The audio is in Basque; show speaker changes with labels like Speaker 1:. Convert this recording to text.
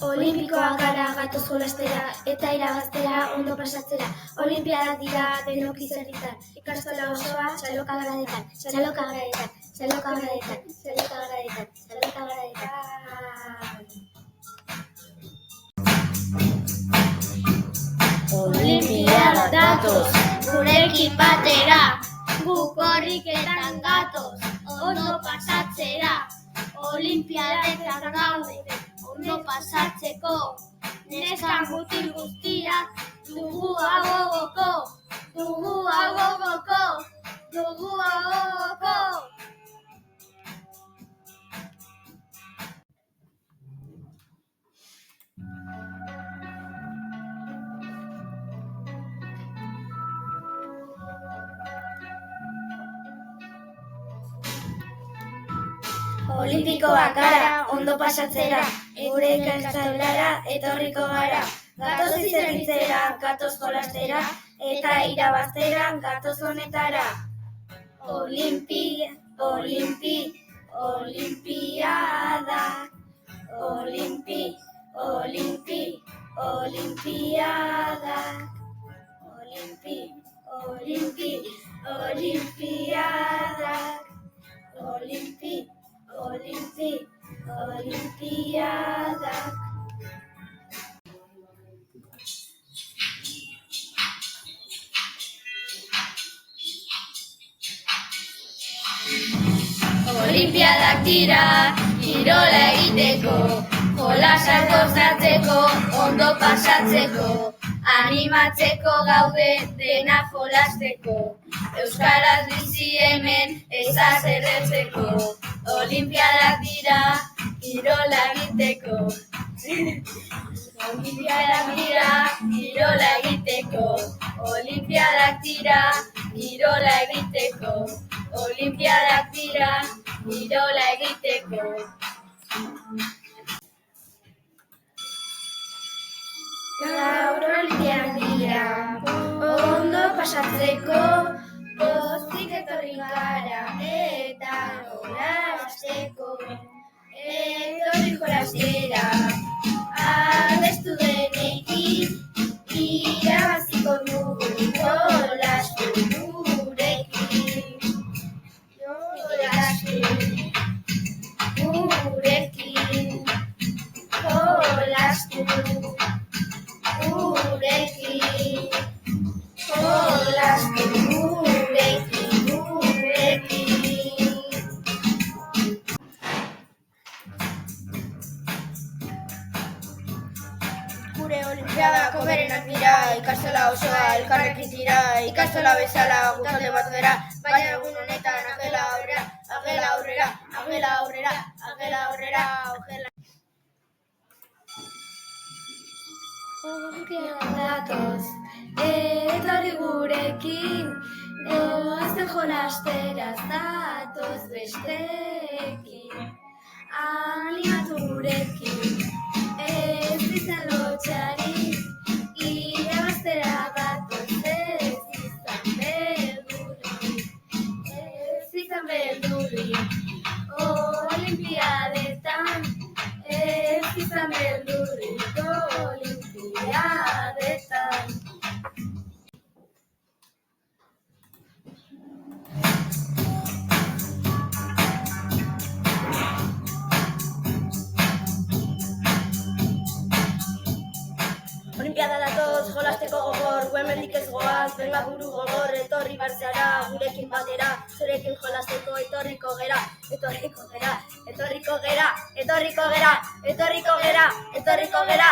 Speaker 1: Olimpikoak gara gatoz jolastera eta irabaztera ondo pasatzera. Olimpiadak dira denok izerritan, ikastola osoa txaloka garadetan, txaloka garadetan, txaloka garadetan, txaloka garadetan, txaloka garadetan. Olimpiadak datoz, gurekin batera, guk korriketan gatoz, ondo pasatzera. Olimpiadetan gaude, ondo pasatzeko, neska mutil guztiak dugu agogoko, dugu agogoko, dugu agogoko. Olimpikoak gara, ondo pasatzera, gure ikastolara etorriko gara. Gatoz izerritzera, gatoz jolastera, eta irabaztera gatoz honetara. Olimpiada, olimpiada, olimpiada. Olimpiadak dira, kirola egiteko, jolasak gozatzeko, ondo pasatzeko, animatzeko gaude dena jolasteko, euskaraz bizi hemen ezaz erretzeko. Olimpiadak dira, kirola egiteko, olimpiadak dira, kirola egiteko, olimpiadak dira, kirola egiteko, olimpiadak dira, kirola egiteko. Gaur olimpiadak dira, ondo pasatzeko, pozik etorri gara eta jolasteko. Etorri jolastera, abestu denekin, irabaziko dugu jolastu gurekin. Jolastu gurekin, jolastu gurekin, jolastu gurekin, gurekin. Gure olimpiadak hoberenak dira, ikastola osoa elkarrekin tira, ikastola bezala gutalde bat gara, baina egun honetan agela aurrera, agela aurrera, agela aurrera, agela aurrera, agela. Olimpiadak datoz, etorri gurekin, goazten jolastera zatoz besteekin, animatu gurekin, ez izan lotxarik, irabaztera gatoz ez izan beldurik, ez izan beldurik, olimpiadetan, ez izan beldurik, olimpiadetan. Olimpiada datoz, jolasteko gogor, hemendik ez goaz, benga buru gogor, etorri barzara, gurekin batera, zurekin jolasteko etorriko gera, etorriko gera, etorriko gera, etorriko gera, etorriko gera, etorriko gera.